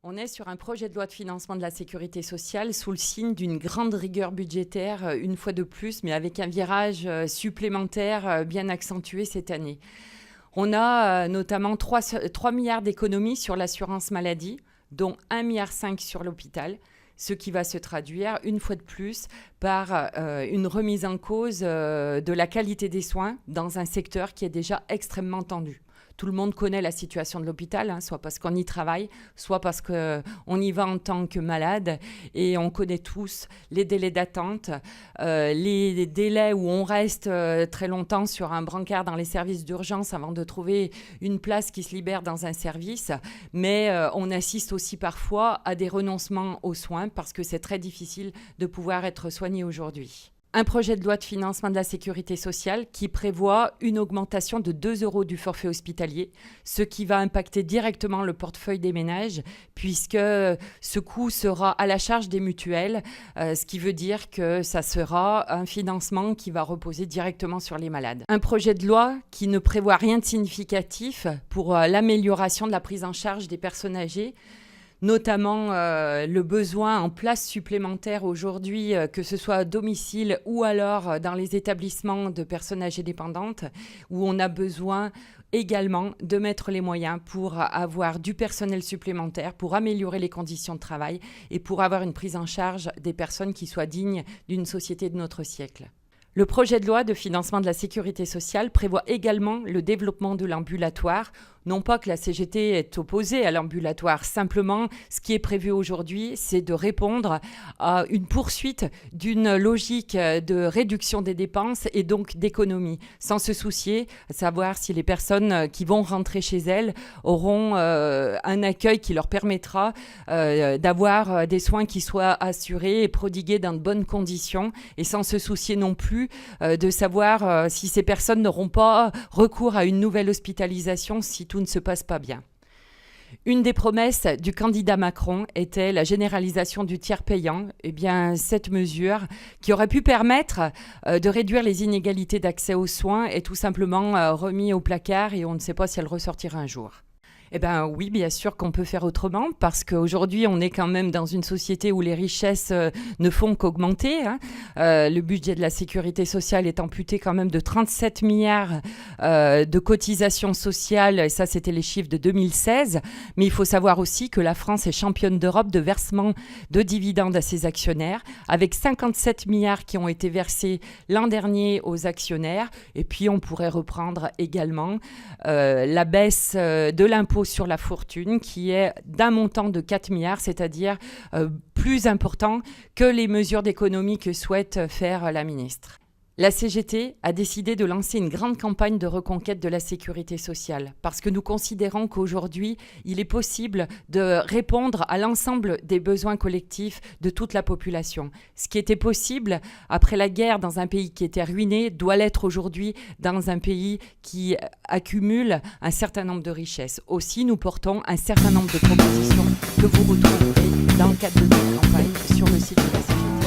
On est sur un projet de loi de financement de la sécurité sociale sous le signe d'une grande rigueur budgétaire, une fois de plus, mais avec un virage supplémentaire bien accentué cette année. On a notamment 3 milliards d'économies sur l'assurance maladie, dont 1,5 milliard sur l'hôpital, ce qui va se traduire, une fois de plus, par une remise en cause de la qualité des soins dans un secteur qui est déjà extrêmement tendu. Tout le monde connaît la situation de l'hôpital, soit parce qu'on y travaille, soit parce qu'on y va en tant que malade. Et on connaît tous les délais d'attente, les délais où on reste très longtemps sur un brancard dans les services d'urgence avant de trouver une place qui se libère dans un service. Mais on assiste aussi parfois à des renoncements aux soins parce que c'est très difficile de pouvoir être soigné aujourd'hui. Un projet de loi de financement de la sécurité sociale qui prévoit une augmentation de 2 € du forfait hospitalier, ce qui va impacter directement le portefeuille des ménages, puisque ce coût sera à la charge des mutuelles, ce qui veut dire que ça sera un financement qui va reposer directement sur les malades. Un projet de loi qui ne prévoit rien de significatif pour l'amélioration de la prise en charge des personnes âgées, notamment le besoin en places supplémentaires aujourd'hui, que ce soit à domicile ou alors dans les établissements de personnes âgées dépendantes, où on a besoin également de mettre les moyens pour avoir du personnel supplémentaire, pour améliorer les conditions de travail et pour avoir une prise en charge des personnes qui soient dignes d'une société de notre siècle. Le projet de loi de financement de la sécurité sociale prévoit également le développement de l'ambulatoire. Non pas que la CGT est opposée à l'ambulatoire, simplement ce qui est prévu aujourd'hui, c'est de répondre à une poursuite d'une logique de réduction des dépenses et donc d'économie, sans se soucier à savoir si les personnes qui vont rentrer chez elles auront un accueil qui leur permettra d'avoir des soins qui soient assurés et prodigués dans de bonnes conditions, et sans se soucier non plus de savoir si ces personnes n'auront pas recours à une nouvelle hospitalisation si tout ne se passe pas bien. Une des promesses du candidat Macron était la généralisation du tiers payant. Eh bien, cette mesure qui aurait pu permettre de réduire les inégalités d'accès aux soins est tout simplement remise au placard et on ne sait pas si elle ressortira un jour. Eh bien oui, bien sûr qu'on peut faire autrement parce qu'aujourd'hui, on est quand même dans une société où les richesses ne font qu'augmenter. Le budget de la sécurité sociale est amputé quand même de 37 milliards de cotisations sociales. Et ça, c'était les chiffres de 2016. Mais il faut savoir aussi que la France est championne d'Europe de versement de dividendes à ses actionnaires, avec 57 milliards qui ont été versés l'an dernier aux actionnaires. Et puis, on pourrait reprendre également la baisse de l'impôt sur la fortune qui est d'un montant de 4 milliards, c'est-à-dire plus important que les mesures d'économie que souhaite faire la ministre. La CGT a décidé de lancer une grande campagne de reconquête de la sécurité sociale parce que nous considérons qu'aujourd'hui, il est possible de répondre à l'ensemble des besoins collectifs de toute la population. Ce qui était possible après la guerre dans un pays qui était ruiné doit l'être aujourd'hui dans un pays qui accumule un certain nombre de richesses. Aussi, nous portons un certain nombre de propositions que vous retrouverez dans le cadre de notre campagne sur le site de la CGT.